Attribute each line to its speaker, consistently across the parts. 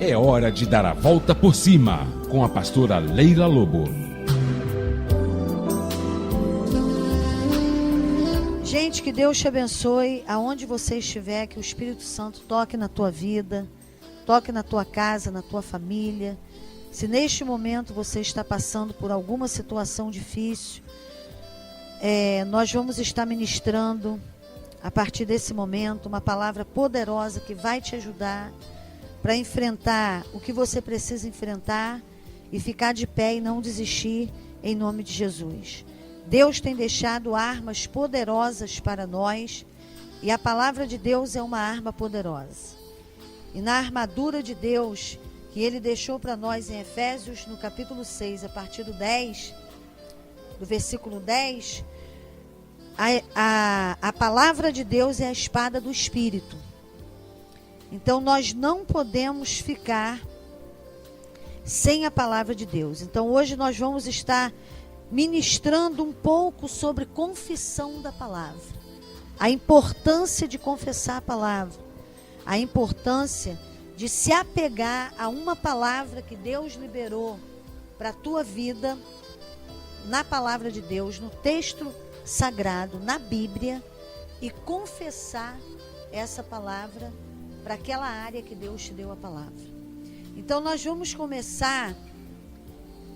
Speaker 1: É hora de dar a volta por cima com a pastora Leila Lobo.
Speaker 2: Gente, que Deus te abençoe aonde você estiver, que o Espírito Santo toque na tua vida, toque na tua casa, na tua família. Se neste momento você está passando por alguma situação difícil, nós vamos estar ministrando a partir desse momento uma palavra poderosa que vai te ajudar para enfrentar o que você precisa enfrentar e ficar de pé e não desistir em nome de Jesus. Deus tem deixado armas poderosas para nós e a palavra de Deus é uma arma poderosa. E na armadura de Deus que Ele deixou para nós em Efésios, no capítulo 6, a partir do versículo 10, a palavra de Deus é a espada do Espírito. Então nós não podemos ficar sem a palavra de Deus. Então hoje nós vamos estar ministrando um pouco sobre confissão da palavra. A importância de confessar a palavra. A importância de se apegar a uma palavra que Deus liberou para a tua vida, na palavra de Deus, no texto sagrado, na Bíblia, e confessar essa palavra para aquela área que Deus te deu a palavra. Então nós vamos começar,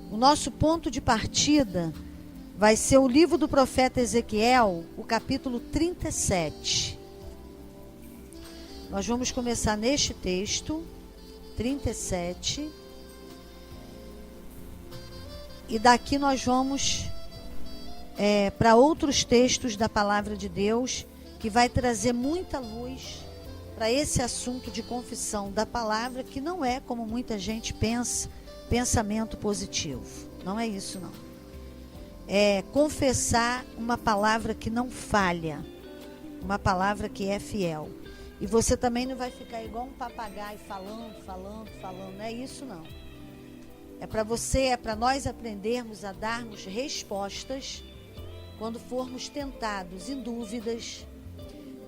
Speaker 2: o nosso ponto de partida vai ser o livro do profeta Ezequiel, o capítulo 37. Nós vamos começar neste texto, 37. E daqui nós vamos para outros textos da palavra de Deus, que vai trazer muita luz para esse assunto de confissão da palavra, que não é, como muita gente pensa, pensamento positivo. Não é isso, não. É confessar uma palavra que não falha, uma palavra que é fiel. E você também não vai ficar igual um papagaio falando. Não é isso, não. É para nós aprendermos a darmos respostas quando formos tentados em dúvidas,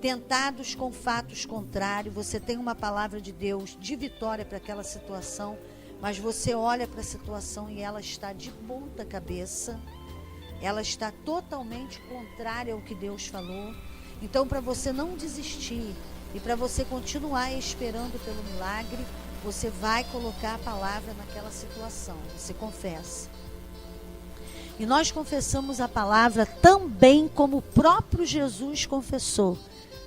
Speaker 2: tentados com fatos contrários. Você tem uma palavra de Deus de vitória para aquela situação, mas você olha para a situação e ela está de ponta cabeça, ela está totalmente contrária ao que Deus falou. Então, para você não desistir e para você continuar esperando pelo milagre, você vai colocar a palavra naquela situação, você confessa. E nós confessamos a palavra também como o próprio Jesus confessou,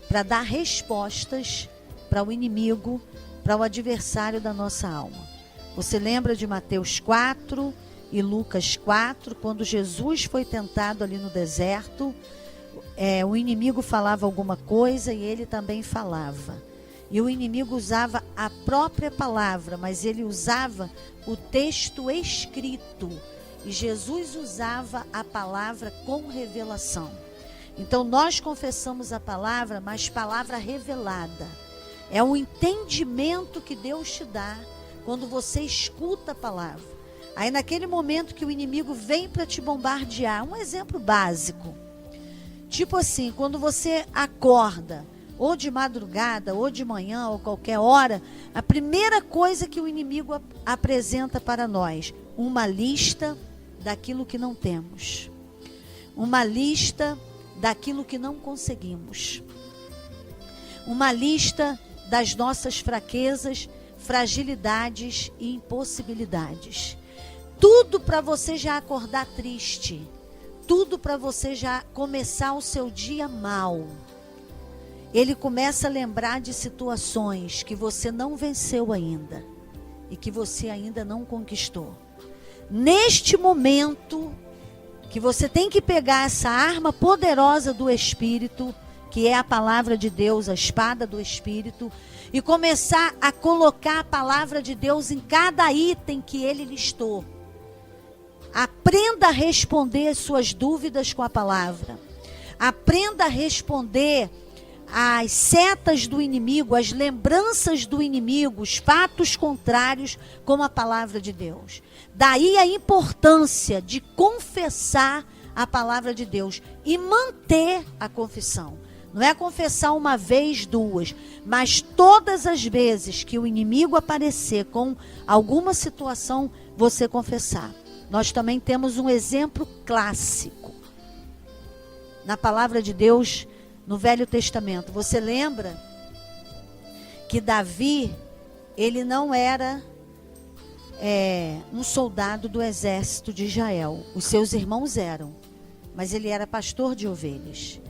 Speaker 2: para dar respostas para o inimigo, para o adversário da nossa alma. Você lembra de Mateus 4 e Lucas 4, quando Jesus foi tentado ali no deserto, o inimigo falava alguma coisa e ele também falava. E o inimigo usava a própria palavra, mas ele usava o texto escrito. E Jesus usava a palavra com revelação. Então nós confessamos a palavra, mas palavra revelada. É um entendimento que Deus te dá quando você escuta a palavra. Aí naquele momento que o inimigo vem para te bombardear, um exemplo básico. Tipo assim, quando você acorda, ou de madrugada, ou de manhã, ou qualquer hora, a primeira coisa que o inimigo apresenta para nós, uma lista daquilo que não temos. Uma lista daquilo que não conseguimos. Uma lista das nossas fraquezas, fragilidades e impossibilidades. Tudo para você já acordar triste. Tudo para você já começar o seu dia mal. Ele começa a lembrar de situações que você não venceu ainda e que você ainda não conquistou. Neste momento que você tem que pegar essa arma poderosa do Espírito, que é a palavra de Deus, a espada do Espírito, e começar a colocar a palavra de Deus em cada item que ele listou. Aprenda a responder as suas dúvidas com a palavra. Aprenda a responder às setas do inimigo, às lembranças do inimigo, os fatos contrários com a palavra de Deus. Daí a importância de confessar a palavra de Deus e manter a confissão. Não é confessar uma vez, duas, mas todas as vezes que o inimigo aparecer com alguma situação, você confessar. Nós também temos um exemplo clássico na palavra de Deus no Velho Testamento. Você lembra que Davi, ele não era um soldado do exército de Israel. Os seus irmãos eram, mas ele era pastor de ovelhas.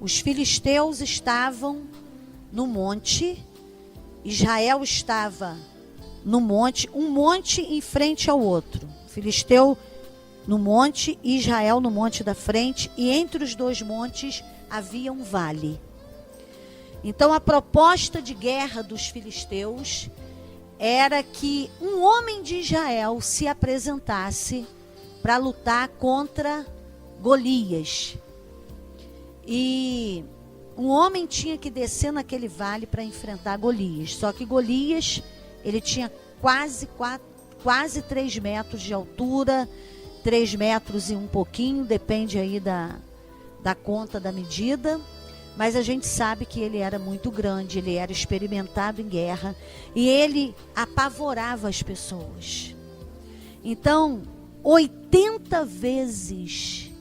Speaker 2: Os filisteus estavam no monte, Israel estava no monte, um monte em frente ao outro. Filisteu no monte e Israel no monte da frente, e entre os dois montes havia um vale. Então a proposta de guerra dos filisteus era que um homem de Israel se apresentasse para lutar contra Golias. E um homem tinha que descer naquele vale para enfrentar Golias. Só que Golias, ele tinha quase 3 metros de altura, 3 metros e um pouquinho, depende aí da conta da medida. Mas a gente sabe que ele era muito grande, ele era experimentado em guerra e ele apavorava as pessoas. Então, 80 vezes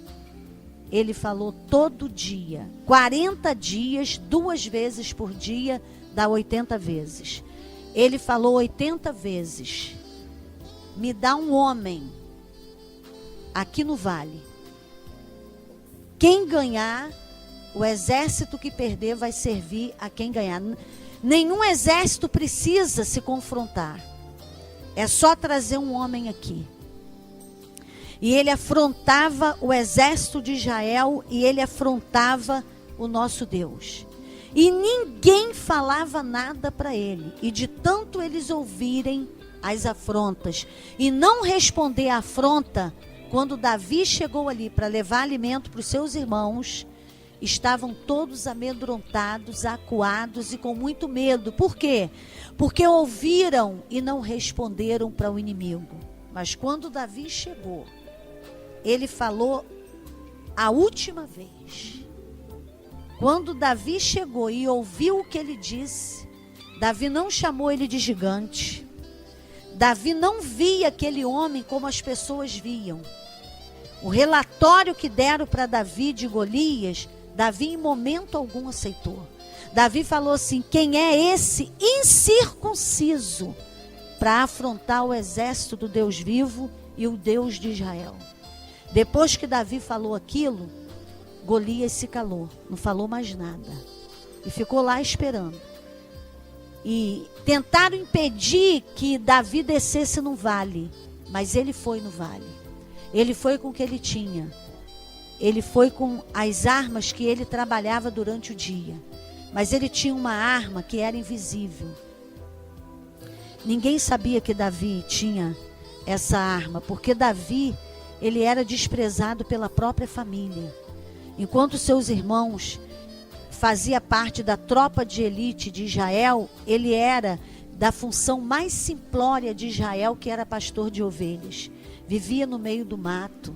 Speaker 2: ele falou todo dia, 40 dias, 2 vezes por dia, dá 80 vezes. Ele falou 80 vezes: me dá um homem aqui no vale. Quem ganhar, o exército que perder vai servir a quem ganhar. Nenhum exército precisa se confrontar. É só trazer um homem aqui. E ele afrontava o exército de Israel e ele afrontava o nosso Deus. E ninguém falava nada para ele. E de tanto eles ouvirem as afrontas e não responder à afronta, quando Davi chegou ali para levar alimento para os seus irmãos, estavam todos amedrontados, acuados e com muito medo. Por quê? Porque ouviram e não responderam para o inimigo. Mas quando Davi chegou, ele falou a última vez. Quando Davi chegou e ouviu o que ele disse, Davi não chamou ele de gigante. Davi não via aquele homem como as pessoas viam. O relatório que deram para Davi de Golias, Davi em momento algum aceitou. Davi falou assim: quem é esse incircunciso para afrontar o exército do Deus vivo e o Deus de Israel? Depois que Davi falou aquilo, Golias se calou, não falou mais nada. E ficou lá esperando. E tentaram impedir que Davi descesse no vale, mas ele foi no vale. Ele foi com o que ele tinha. Ele foi com as armas que ele trabalhava durante o dia. Mas ele tinha uma arma que era invisível. Ninguém sabia que Davi tinha essa arma, porque Davi, ele era desprezado pela própria família. Enquanto seus irmãos fazia parte da tropa de elite de Israel, ele era da função mais simplória de Israel, que era pastor de ovelhas. Vivia no meio do mato,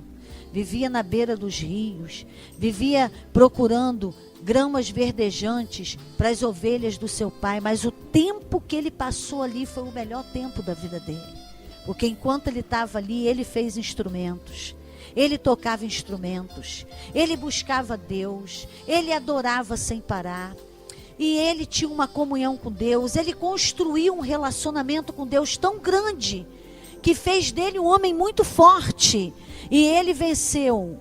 Speaker 2: vivia na beira dos rios, vivia procurando gramas verdejantes para as ovelhas do seu pai. Mas o tempo que ele passou ali foi o melhor tempo da vida dele, porque enquanto ele estava ali, ele fez instrumentos, ele tocava instrumentos, ele buscava Deus, ele adorava sem parar, e ele tinha uma comunhão com Deus. Ele construiu um relacionamento com Deus tão grande que fez dele um homem muito forte. E ele venceu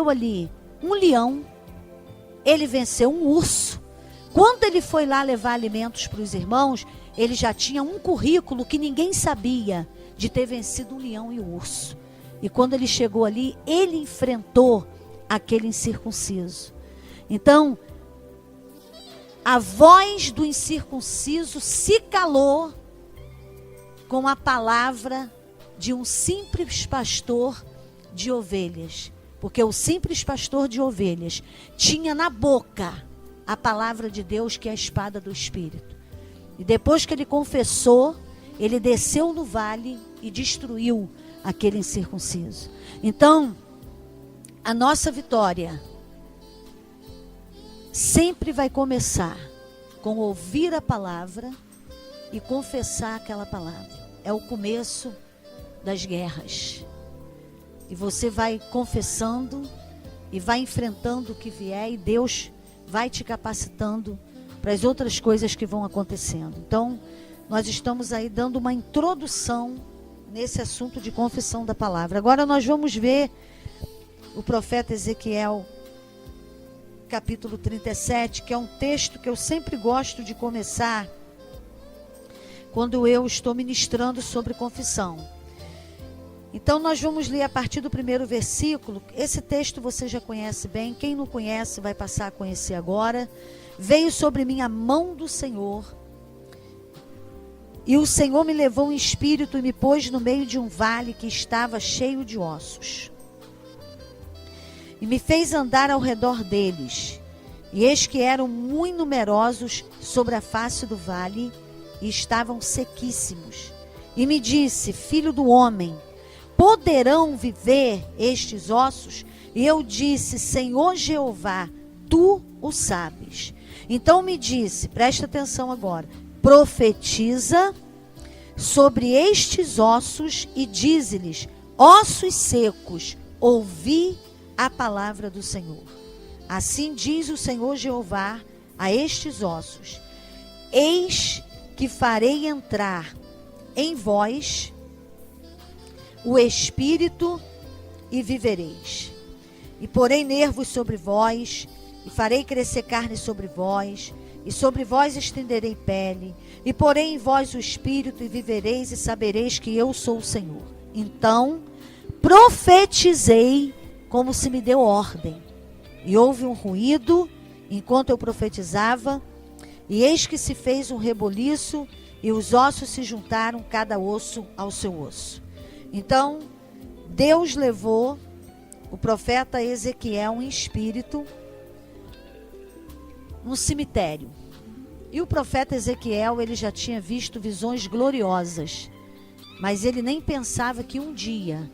Speaker 2: ali um leão, ele venceu um urso. Quando ele foi lá levar alimentos para os irmãos, ele já tinha um currículo que ninguém sabia, de ter vencido um leão e um urso. E quando ele chegou ali, ele enfrentou aquele incircunciso. Então, a voz do incircunciso se calou com a palavra de um simples pastor de ovelhas. Porque o simples pastor de ovelhas tinha na boca a palavra de Deus, que é a espada do Espírito. E depois que ele confessou, ele desceu no vale e destruiu aquele incircunciso. Então, a nossa vitória sempre vai começar com ouvir a palavra e confessar aquela palavra. É o começo das guerras. E você vai confessando e vai enfrentando o que vier, e Deus vai te capacitando para as outras coisas que vão acontecendo. Então, nós estamos aí dando uma introdução nesse assunto de confissão da palavra. Agora nós vamos ver o profeta Ezequiel, capítulo 37, que é um texto que eu sempre gosto de começar quando eu estou ministrando sobre confissão. Então nós vamos ler a partir do primeiro versículo. Esse texto você já conhece bem, quem não conhece vai passar a conhecer agora. Veio sobre mim a mão do Senhor, e o Senhor me levou em espírito e me pôs no meio de um vale que estava cheio de ossos. E me fez andar ao redor deles, e eis que eram muito numerosos sobre a face do vale, e estavam sequíssimos. E me disse: filho do homem, poderão viver estes ossos? E eu disse: Senhor Jeová, tu o sabes. Então me disse, presta atenção agora, profetiza sobre estes ossos e dize-lhes: ossos secos, ouvi a palavra do Senhor. Assim diz o Senhor Jeová a estes ossos: eis que farei entrar em vós o espírito e vivereis. E porei nervos sobre vós, e farei crescer carne sobre vós, e sobre vós estenderei pele, e porei em vós o espírito e vivereis, e sabereis que eu sou o Senhor. Então profetizei como se me deu ordem, e houve um ruído enquanto eu profetizava, e eis que se fez um reboliço, e os ossos se juntaram, cada osso ao seu osso. Então Deus levou o profeta Ezequiel em espírito num cemitério. E o profeta Ezequiel, ele já tinha visto visões gloriosas, mas ele nem pensava que um dia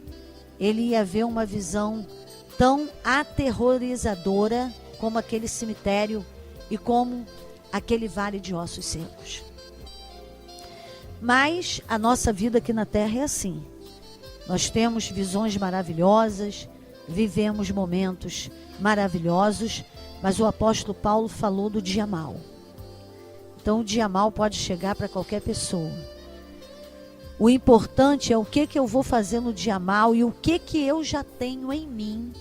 Speaker 2: ele ia ver uma visão tão aterrorizadora como aquele cemitério e como aquele vale de ossos secos. Mas a nossa vida aqui na terra é assim. Nós temos visões maravilhosas, vivemos momentos maravilhosos, mas o apóstolo Paulo falou do dia mau. Então o dia mau pode chegar para qualquer pessoa. O importante é o que eu vou fazer no dia mau e o que eu já tenho em mim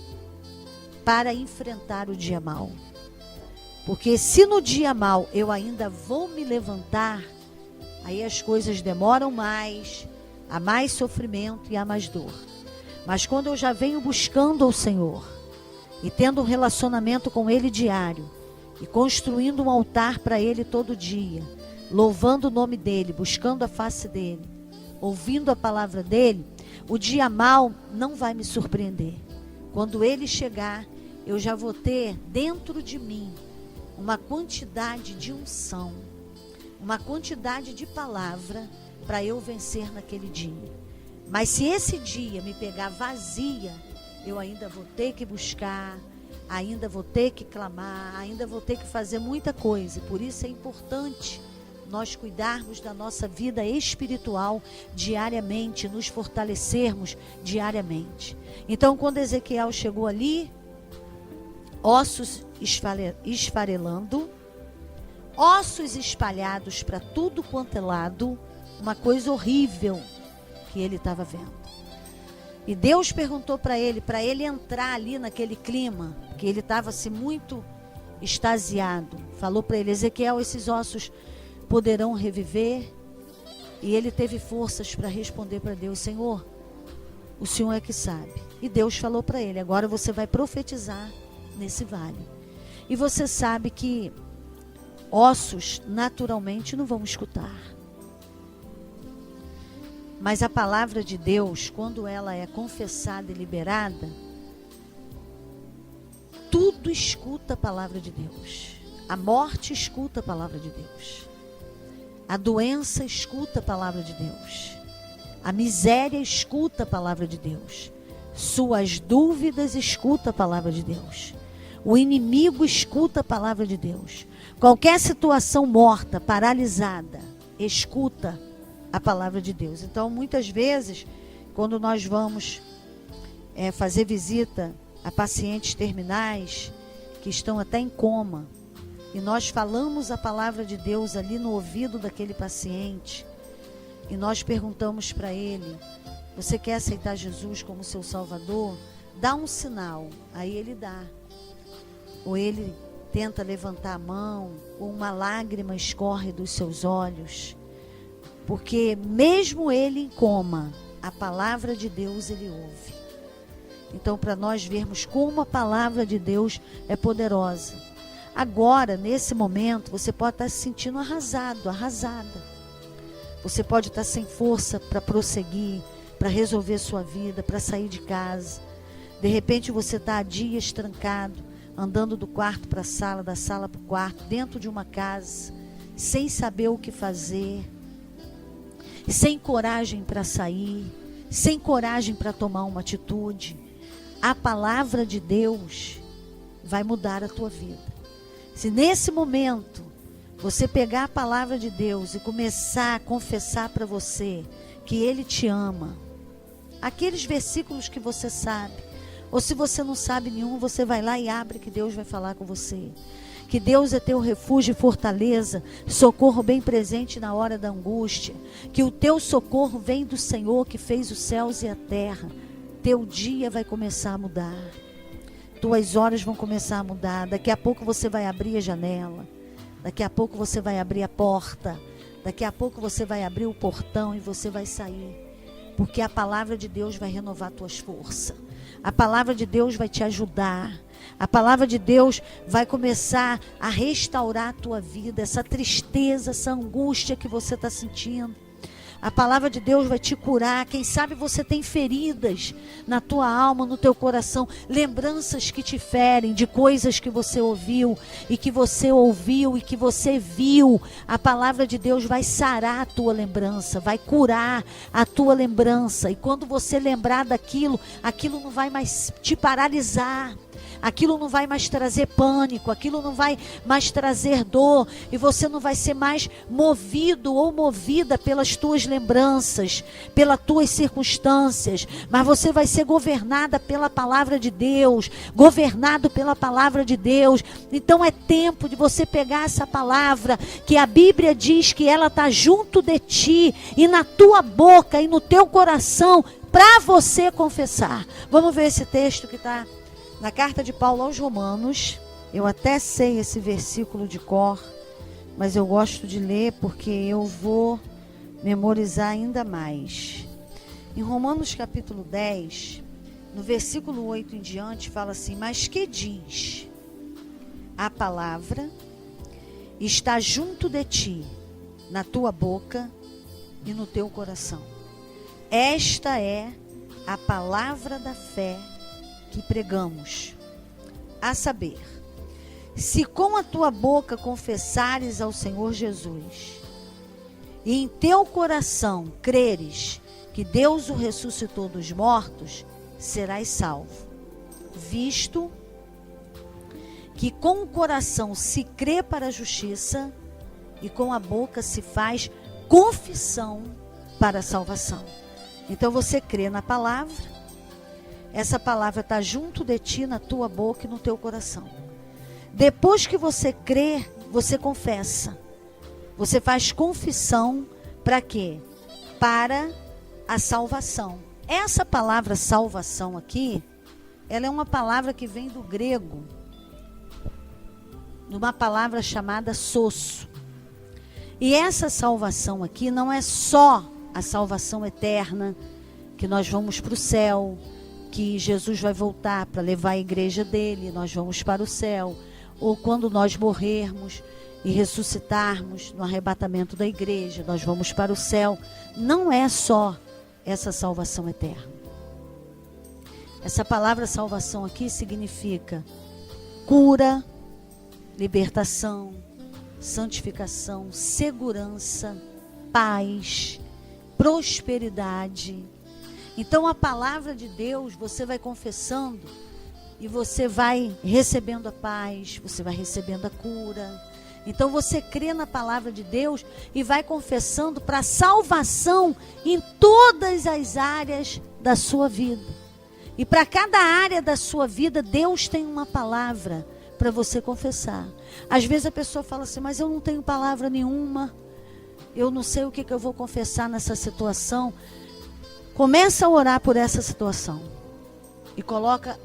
Speaker 2: para enfrentar o dia mau. Porque se no dia mau eu ainda vou me levantar, aí as coisas demoram mais, há mais sofrimento e há mais dor. Mas quando eu já venho buscando ao Senhor e tendo um relacionamento com Ele diário e construindo um altar para Ele todo dia, louvando o nome dEle, buscando a face dEle, ouvindo a palavra dEle, o dia mau não vai me surpreender. Quando ele chegar, eu já vou ter dentro de mim uma quantidade de unção, uma quantidade de palavra para eu vencer naquele dia. Mas se esse dia me pegar vazia, eu ainda vou ter que buscar, ainda vou ter que clamar, ainda vou ter que fazer muita coisa. Por isso é importante nós cuidarmos da nossa vida espiritual diariamente, nos fortalecermos diariamente. Então, quando Ezequiel chegou ali, ossos esfarelando, ossos espalhados para tudo quanto é lado, uma coisa horrível que ele estava vendo. E Deus perguntou para ele entrar ali naquele clima, que ele estava assim muito extasiado. Falou para ele: Ezequiel, esses ossos poderão reviver? E ele teve forças para responder para Deus: Senhor, o Senhor é que sabe. E Deus falou para ele: agora você vai profetizar nesse vale. E você sabe que ossos naturalmente não vão escutar. Mas a palavra de Deus, quando ela é confessada e liberada, tudo escuta a palavra de Deus. A morte escuta a palavra de Deus. A doença escuta a palavra de Deus. A miséria escuta a palavra de Deus. Suas dúvidas escuta a palavra de Deus. O inimigo escuta a palavra de Deus. Qualquer situação morta, paralisada, escuta a palavra de Deus. Então, muitas vezes, quando nós vamos fazer visita a pacientes terminais que estão até em coma, e nós falamos a palavra de Deus ali no ouvido daquele paciente, e nós perguntamos para ele: você quer aceitar Jesus como seu Salvador? Dá um sinal. Aí ele dá. Ou ele tenta levantar a mão, ou uma lágrima escorre dos seus olhos. Porque mesmo ele em coma, a palavra de Deus ele ouve. Então, para nós vermos como a palavra de Deus é poderosa. Agora, nesse momento, você pode estar se sentindo arrasado, arrasada. Você pode estar sem força para prosseguir, para resolver sua vida, para sair de casa. De repente você está há dias trancado, andando do quarto para a sala, da sala para o quarto, dentro de uma casa, sem saber o que fazer, sem coragem para sair, sem coragem para tomar uma atitude. A palavra de Deus vai mudar a tua vida. Se nesse momento você pegar a palavra de Deus e começar a confessar para você que Ele te ama, aqueles versículos que você sabe, ou se você não sabe nenhum, você vai lá e abre que Deus vai falar com você. Que Deus é teu refúgio e fortaleza, socorro bem presente na hora da angústia. Que o teu socorro vem do Senhor que fez os céus e a terra. Teu dia vai começar a mudar. Tuas horas vão começar a mudar. Daqui a pouco você vai abrir a janela. Daqui a pouco você vai abrir a porta. Daqui a pouco você vai abrir o portão e você vai sair. Porque a palavra de Deus vai renovar tuas forças. A palavra de Deus vai te ajudar. A palavra de Deus vai começar a restaurar a tua vida. Essa tristeza, essa angústia que você está sentindo. A palavra de Deus vai te curar. Quem sabe você tem feridas na tua alma, no teu coração. Lembranças que te ferem de coisas que você ouviu e que você viu. A palavra de Deus vai sarar a tua lembrança, vai curar a tua lembrança. E quando você lembrar daquilo, aquilo não vai mais te paralisar. Aquilo não vai mais trazer pânico, aquilo não vai mais trazer dor, e você não vai ser mais movido ou movida pelas tuas lembranças, pelas tuas circunstâncias, mas você vai ser governada pela palavra de Deus, governado pela palavra de Deus. Então é tempo de você pegar essa palavra, que a Bíblia diz que ela está junto de ti, e na tua boca e no teu coração, para você confessar. Vamos ver esse texto que está na carta de Paulo aos Romanos. Eu até sei esse versículo de cor, mas eu gosto de ler porque eu vou memorizar ainda mais. Em Romanos capítulo 10, no versículo 8 em diante, fala assim: mas que diz? A palavra está junto de ti, na tua boca e no teu coração. Esta é a palavra da fé que pregamos, a saber, se com a tua boca confessares ao Senhor Jesus e em teu coração creres que Deus o ressuscitou dos mortos, serás salvo, visto que com o coração se crê para a justiça e com a boca se faz confissão para a salvação. Então você crê na palavra. Essa palavra está junto de ti, na tua boca e no teu coração. Depois que você crê, você confessa. Você faz confissão para quê? Para a salvação. Essa palavra salvação aqui, ela é uma palavra que vem do grego, numa palavra chamada sosso. E essa salvação aqui não é só a salvação eterna, que nós vamos para o céu, que Jesus vai voltar para levar a igreja dele, nós vamos para o céu, ou quando nós morrermos e ressuscitarmos no arrebatamento da igreja, nós vamos para o céu. Não é só essa salvação eterna. Essa palavra salvação aqui significa cura, libertação, santificação, segurança, paz, prosperidade. Então a palavra de Deus, você vai confessando e você vai recebendo a paz, você vai recebendo a cura. Então você crê na palavra de Deus e vai confessando para salvação em todas as áreas da sua vida. E para cada área da sua vida, Deus tem uma palavra para você confessar. Às vezes a pessoa fala assim, mas eu não tenho palavra nenhuma, eu não sei o que eu vou confessar nessa situação. Começa a orar por essa situação e coloca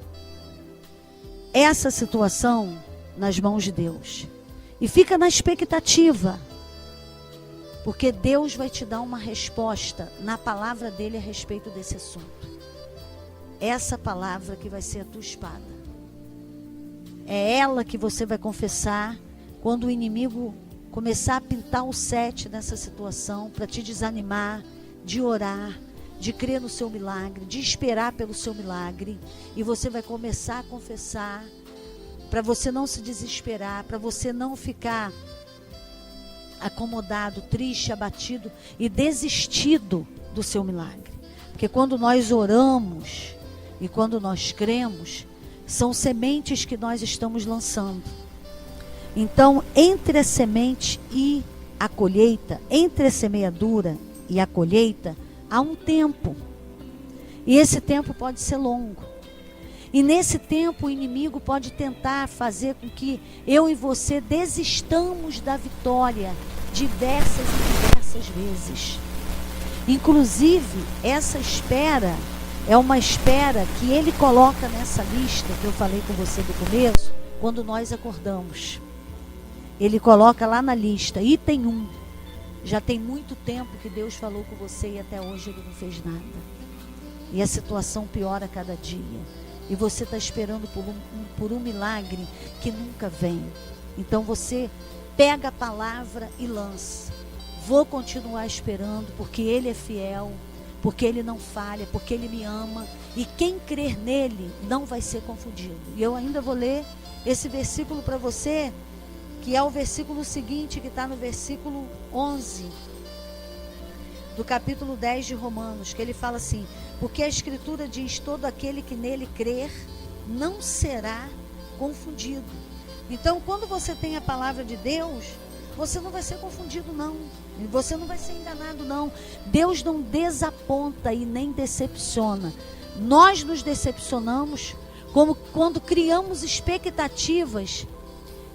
Speaker 2: essa situação nas mãos de Deus. E fica na expectativa, porque Deus vai te dar uma resposta na palavra dele a respeito desse assunto. Essa palavra que vai ser a tua espada. É ela que você vai confessar quando o inimigo começar a pintar o 7 nessa situação, para te desanimar, de orar, de crer no seu milagre, de esperar pelo seu milagre. E você vai começar a confessar, para você não se desesperar, para você não ficar acomodado, triste, abatido e desistido do seu milagre. Porque quando nós oramos e quando nós cremos, são sementes que nós estamos lançando. Então, entre a semente e a colheita, entre a semeadura e a colheita, há um tempo. E esse tempo pode ser longo. E nesse tempo o inimigo pode tentar fazer com que eu e você desistamos da vitória diversas e diversas vezes. Inclusive, essa espera é uma espera que ele coloca nessa lista que eu falei com você do começo, quando nós acordamos. Ele coloca lá na lista, item 1. Já tem muito tempo que Deus falou com você e até hoje ele não fez nada. E a situação piora a cada dia. E você está esperando por um milagre que nunca vem. Então você pega a palavra e lança. Vou continuar esperando, porque ele é fiel, porque ele não falha, porque ele me ama. E quem crer nele não vai ser confundido. E eu ainda vou ler esse versículo para você, que é o versículo seguinte, que está no versículo 11 do capítulo 10 de Romanos, que ele fala assim: porque a Escritura diz, todo aquele que nele crer não será confundido. Então, quando você tem a palavra de Deus, você não vai ser confundido, não. Você não vai ser enganado, não. Deus não desaponta e nem decepciona. Nós nos decepcionamos como quando criamos expectativas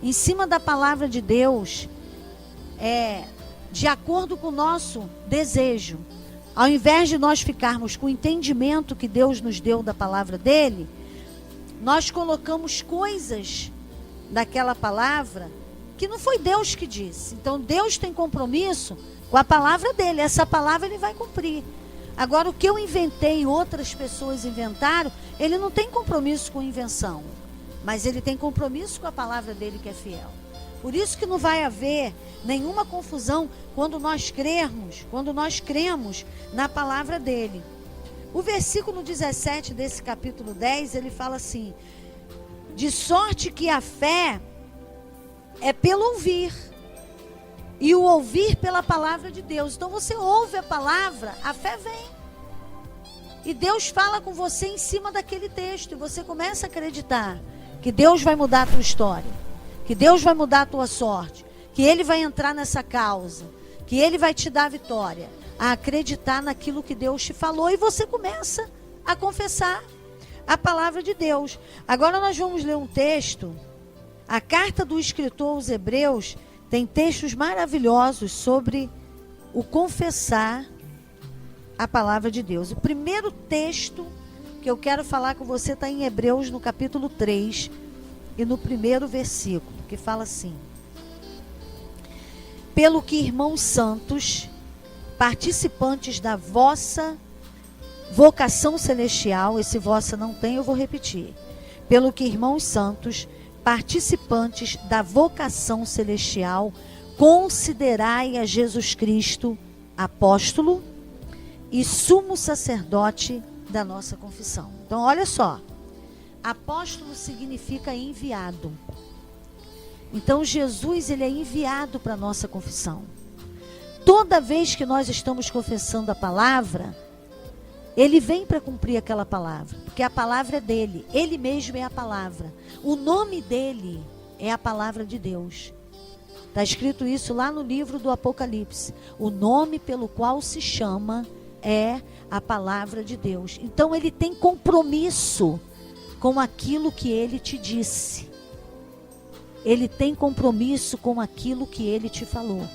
Speaker 2: em cima da palavra de Deus, de acordo com o nosso desejo. Ao invés de nós ficarmos com o entendimento que Deus nos deu da palavra dele, nós colocamos coisas daquela palavra que não foi Deus que disse. Então Deus tem compromisso com a palavra dele. Essa palavra ele vai cumprir. Agora, o que eu inventei e outras pessoas inventaram, ele não tem compromisso com invenção, mas ele tem compromisso com a palavra dele, que é fiel. Por isso que não vai haver nenhuma confusão quando nós cremos na palavra dele. O versículo 17 desse capítulo 10, ele fala assim: de sorte que a fé é pelo ouvir, e o ouvir pela palavra de Deus. Então você ouve a palavra, a fé vem. E Deus fala com você em cima daquele texto, e você começa a acreditar que Deus vai mudar a tua história, que Deus vai mudar a tua sorte, que Ele vai entrar nessa causa, que Ele vai te dar a vitória. A acreditar naquilo que Deus te falou, e você começa a confessar a palavra de Deus. Agora nós vamos ler um texto. A carta do escritor aos Hebreus tem textos maravilhosos sobre o confessar a palavra de Deus. O primeiro texto que eu quero falar com você está em Hebreus, no capítulo 3, e no primeiro versículo, que fala assim: pelo que, irmãos santos, participantes da vossa vocação celestial, esse vossa não tem, eu vou repetir. Pelo que, irmãos santos, participantes da vocação celestial, considerai a Jesus Cristo apóstolo e sumo sacerdote da nossa confissão. Então, olha só, apóstolo significa enviado. Então, Jesus, ele é enviado para a nossa confissão. Toda vez que nós estamos confessando a palavra, ele vem para cumprir aquela palavra. porque a palavra é dele. Ele mesmo é a palavra. O nome dele é a palavra de Deus. Está escrito isso lá no livro do Apocalipse. O nome pelo qual se chama é a palavra de Deus. Então ele tem compromisso com aquilo que ele te disse. Ele tem compromisso com aquilo que ele te falou.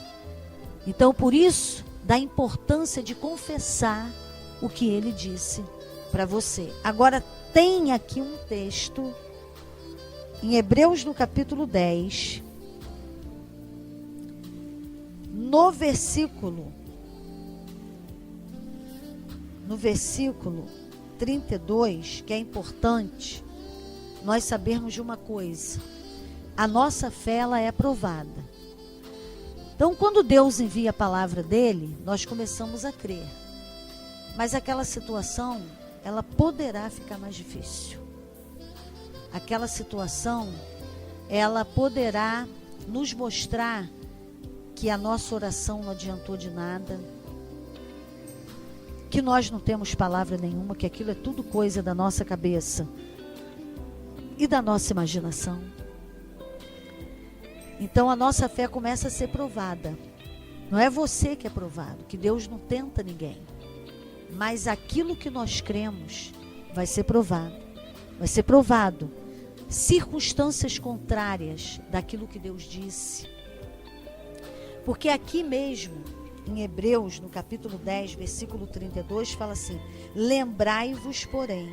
Speaker 2: Então por isso, da importância de confessar o que ele disse para você. Agora tem aqui um texto em Hebreus no capítulo 10, no versículo 32, que é importante nós sabermos de uma coisa: a nossa fé, ela é provada. Então, quando Deus envia a palavra dele, nós começamos a crer. Mas aquela situação, ela poderá ficar mais difícil. Aquela situação, ela poderá nos mostrar que a nossa oração não adiantou de nada, que nós não temos palavra nenhuma, que aquilo é tudo coisa da nossa cabeça e da nossa imaginação. Então a nossa fé começa a ser provada. Não é você que é provado, que Deus não tenta ninguém. Mas aquilo que nós cremos vai ser provado. Vai ser provado. Circunstâncias contrárias daquilo que Deus disse. Porque aqui mesmo, em Hebreus, no capítulo 10, versículo 32, fala assim: lembrai-vos, porém,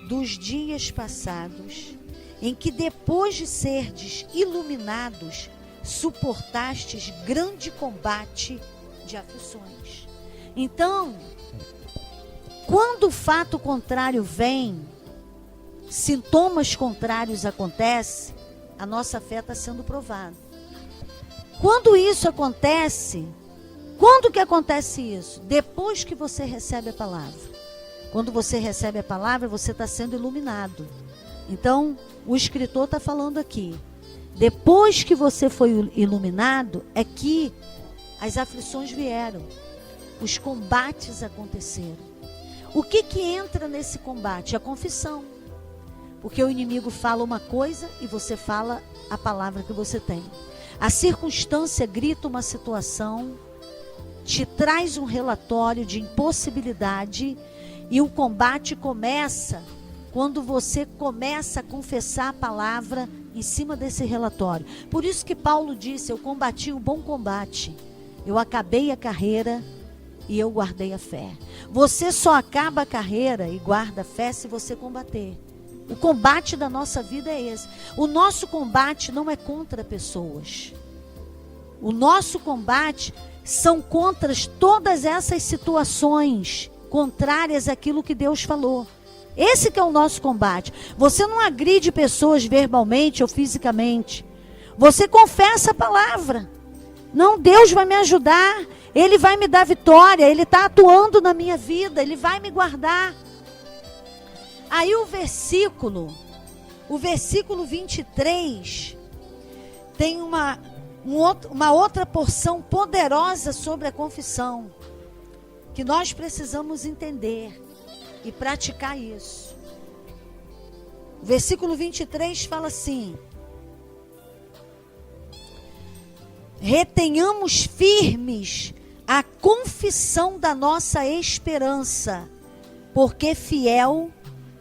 Speaker 2: dos dias passados, em que depois de serdes iluminados, suportastes grande combate de aflições. Então, quando o fato contrário vem, sintomas contrários acontecem, a nossa fé está sendo provada. Quando isso acontece, quando que acontece isso? Depois que você recebe a palavra. Quando você recebe a palavra, você está sendo iluminado. Então, o escritor está falando aqui. Depois que você foi iluminado, é que as aflições vieram. Os combates aconteceram. O que entra nesse combate? A confissão. Porque o inimigo fala uma coisa e você fala a palavra que você tem. A circunstância grita uma situação, te traz um relatório de impossibilidade e o combate começa quando você começa a confessar a palavra em cima desse relatório. Por isso que Paulo disse: eu combati o bom combate, eu acabei a carreira e eu guardei a fé. Você só acaba a carreira e guarda a fé se você combater. O combate da nossa vida é esse. O nosso combate não é contra pessoas. O nosso combate são contra todas essas situações contrárias àquilo que Deus falou. Esse que é o nosso combate. Você não agride pessoas verbalmente ou fisicamente. Você confessa a palavra. Não, Deus vai me ajudar. Ele vai me dar vitória. Ele está atuando na minha vida. Ele vai me guardar. Aí o versículo 23, tem uma outra porção poderosa sobre a confissão, que nós precisamos entender e praticar isso. O versículo 23 fala assim: retenhamos firmes a confissão da nossa esperança, porque fiel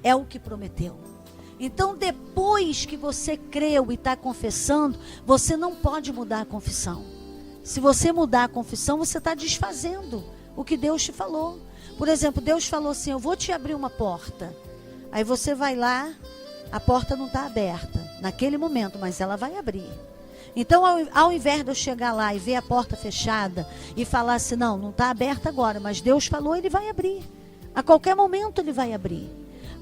Speaker 2: é o que prometeu. Então, depois que você creu e está confessando, você não pode mudar a confissão. Se você mudar a confissão, você está desfazendo o que Deus te falou. Por exemplo, Deus falou assim: eu vou te abrir uma porta. Aí você vai lá, a porta não está aberta naquele momento, mas ela vai abrir. Então, ao invés de eu chegar lá e ver a porta fechada e falar assim: não está aberta agora, mas Deus falou, ele vai abrir. A qualquer momento ele vai abrir.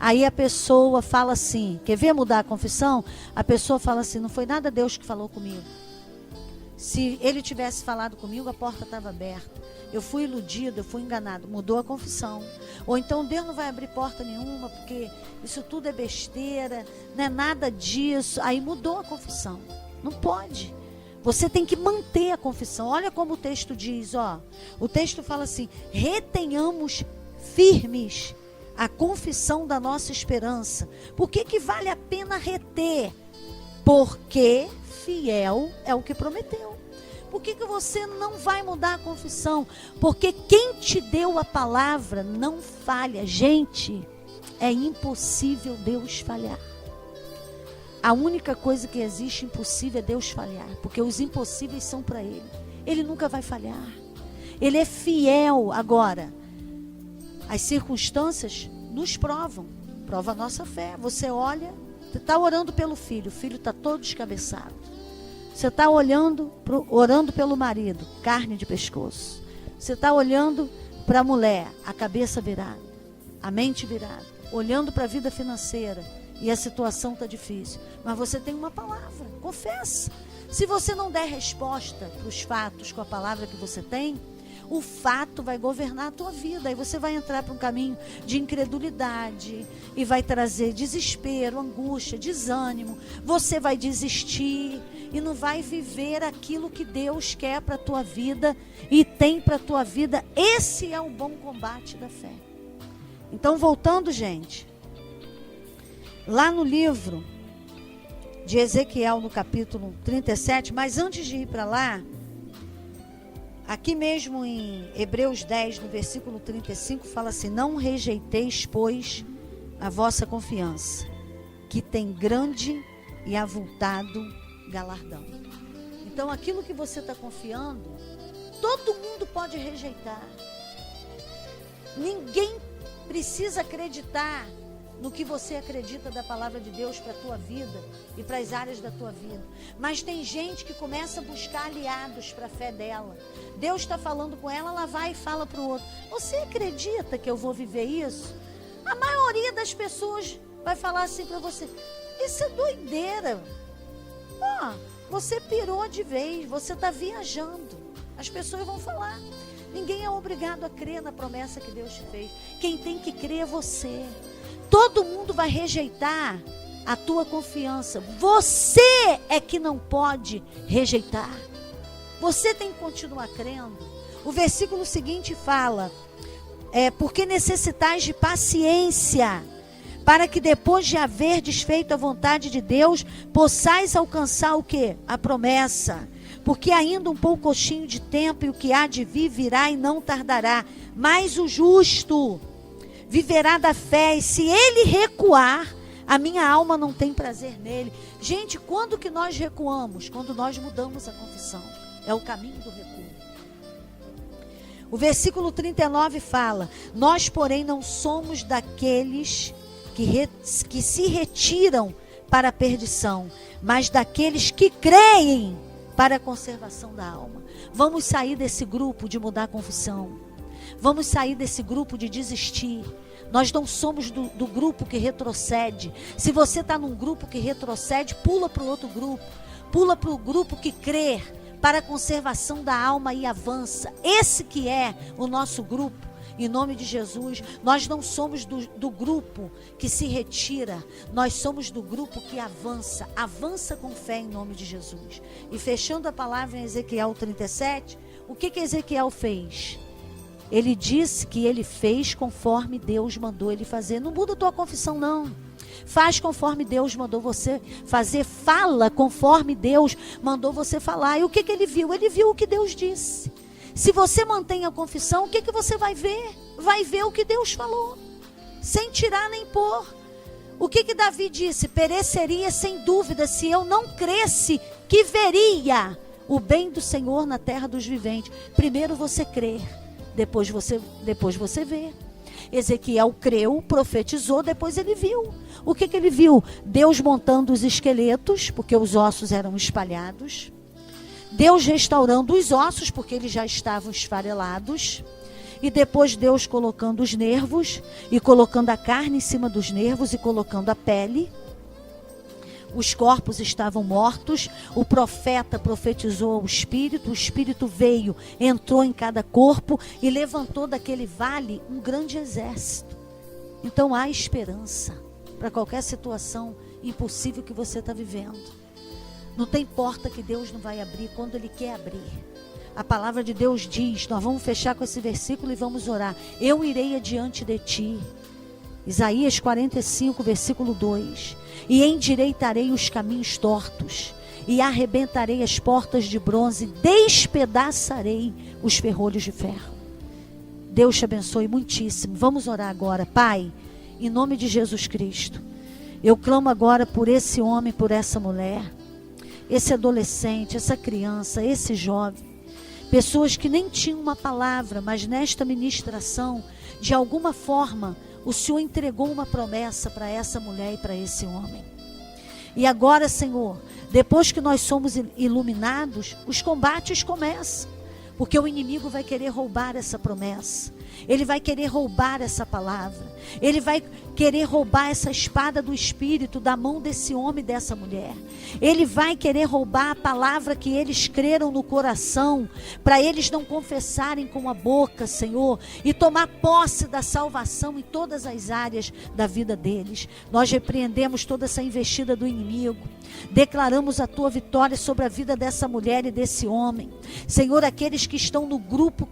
Speaker 2: Aí a pessoa fala assim, quer ver mudar a confissão? A pessoa fala assim: não foi nada Deus que falou comigo. Se ele tivesse falado comigo, a porta estava aberta. Eu fui iludido, eu fui enganado. Mudou a confissão. Ou então Deus não vai abrir porta nenhuma, porque isso tudo é besteira, não é nada disso. Aí mudou a confissão. Não pode. Você tem que manter a confissão. Olha como o texto diz, ó. O texto fala assim: retenhamos firmes a confissão da nossa esperança. Por que que vale a pena reter? Porque fiel é o que prometeu. Por que que você não vai mudar a confissão? Porque quem te deu a palavra não falha. Gente, é impossível Deus falhar. A única coisa que existe impossível é Deus falhar. Porque os impossíveis são para Ele. Ele nunca vai falhar. Ele é fiel. Agora, as circunstâncias nos provam. Prova a nossa fé. Você olha, você está orando pelo filho. O filho está todo descabeçado. Você está orando pelo marido. Carne de pescoço. Você está olhando para a mulher. A cabeça virada. A mente virada. Olhando para a vida financeira. E a situação está difícil. Mas você tem uma palavra. Confessa. Se você não der resposta para os fatos com a palavra que você tem, o fato vai governar a tua vida. Aí você vai entrar para um caminho de incredulidade e vai trazer desespero, angústia, desânimo. Você vai desistir e não vai viver aquilo que Deus quer para a tua vida e tem para a tua vida. Esse é o bom combate da fé. Então, voltando, gente, lá no livro de Ezequiel, no capítulo 37, mas antes de ir para lá, aqui mesmo em Hebreus 10, no versículo 35, fala assim: não rejeiteis, pois, a vossa confiança, que tem grande e avultado galardão. Então, aquilo que você está confiando, todo mundo pode rejeitar. Ninguém precisa acreditar no que você acredita da palavra de Deus para a tua vida e para as áreas da tua vida. Mas tem gente que começa a buscar aliados para a fé dela. Deus está falando com ela, ela vai e fala para o outro: você acredita que eu vou viver isso? A maioria das pessoas vai falar assim para você: isso é doideira. Você pirou de vez, você está viajando. As pessoas vão falar. Ninguém é obrigado a crer na promessa que Deus te fez. Quem tem que crer é você. Todo mundo vai rejeitar a tua confiança. Você é que não pode rejeitar. Você tem que continuar crendo. O versículo seguinte fala: porque necessitais de paciência, para que depois de haver desfeito a vontade de Deus, possais alcançar o quê? A promessa. Porque ainda um pouquinho de tempo, e o que há de vir virá e não tardará. Mas o justo viverá da fé, e se ele recuar, a minha alma não tem prazer nele. Gente, quando que nós recuamos? Quando nós mudamos a confissão. É o caminho do recuo. O versículo 39 fala: nós, porém, não somos daqueles que se retiram para a perdição, mas daqueles que creem para a conservação da alma. Vamos sair desse grupo de mudar a confissão. Vamos sair desse grupo de desistir. Nós não somos do grupo que retrocede. Se você está num grupo que retrocede, pula para o outro grupo. Pula para o grupo que crê para a conservação da alma e avança. Esse que é o nosso grupo. Em nome de Jesus, nós não somos do grupo que se retira. Nós somos do grupo que avança. Avança com fé em nome de Jesus. E fechando a palavra em Ezequiel 37, o que Ezequiel fez? Ele disse que ele fez conforme Deus mandou ele fazer. Não muda a tua confissão, não. Faz conforme Deus mandou você fazer. Fala conforme Deus mandou você falar. E o que ele viu? Ele viu o que Deus disse. Se você mantém a confissão, o que você vai ver? Vai ver o que Deus falou, sem tirar nem pôr. O que Davi disse? Pereceria sem dúvida se eu não cresse que veria o bem do Senhor na terra dos viventes. Primeiro você crer, depois você vê. Ezequiel creu, profetizou, depois ele viu. O que ele viu? Deus montando os esqueletos, porque os ossos eram espalhados. Deus restaurando os ossos, porque eles já estavam esfarelados. E depois Deus colocando os nervos, e colocando a carne em cima dos nervos, e colocando a pele. Os corpos estavam mortos. O profeta profetizou o Espírito veio, entrou em cada corpo, e levantou daquele vale um grande exército. Então há esperança para qualquer situação impossível que você está vivendo. Não tem porta que Deus não vai abrir quando Ele quer abrir. A palavra de Deus diz, nós vamos fechar com esse versículo e vamos orar: eu irei adiante de ti. Isaías 45, versículo 2. E endireitarei os caminhos tortos, e arrebentarei as portas de bronze, despedaçarei os ferrolhos de ferro. Deus te abençoe muitíssimo. Vamos orar agora. Pai, em nome de Jesus Cristo, eu clamo agora por esse homem, por essa mulher, esse adolescente, essa criança, esse jovem, pessoas que nem tinham uma palavra, mas nesta ministração, de alguma forma, o Senhor entregou uma promessa para essa mulher e para esse homem. E agora, Senhor, depois que nós somos iluminados, os combates começam. Porque o inimigo vai querer roubar essa promessa. Ele vai querer roubar essa palavra. Ele vai querer roubar essa espada do Espírito da mão desse homem e dessa mulher. Ele vai querer roubar a palavra que eles creram no coração, para eles não confessarem com a boca, Senhor, e tomar posse da salvação em todas as áreas da vida deles. Nós repreendemos toda essa investida do inimigo. Declaramos a tua vitória sobre a vida dessa mulher e desse homem. Senhor, aqueles que estão no grupo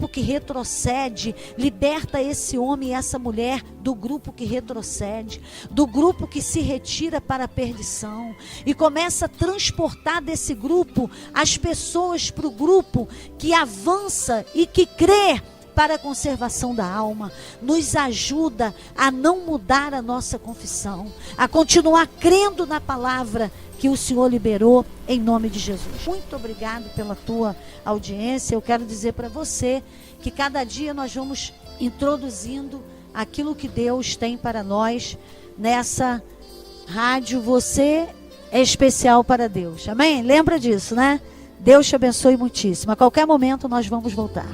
Speaker 2: que retrocede, liberta esse homem e essa mulher do grupo que retrocede, do grupo que se retira para a perdição, e começa a transportar desse grupo as pessoas para o grupo que avança e que crê para a conservação da alma. Nos ajuda a não mudar a nossa confissão, a continuar crendo na palavra que o Senhor liberou, em nome de Jesus. Muito obrigado pela tua audiência. Eu quero dizer para você que cada dia nós vamos introduzindo aquilo que Deus tem para nós nessa rádio. Você é especial para Deus. Amém? Lembra disso, né? Deus te abençoe muitíssimo. A qualquer momento nós vamos voltar.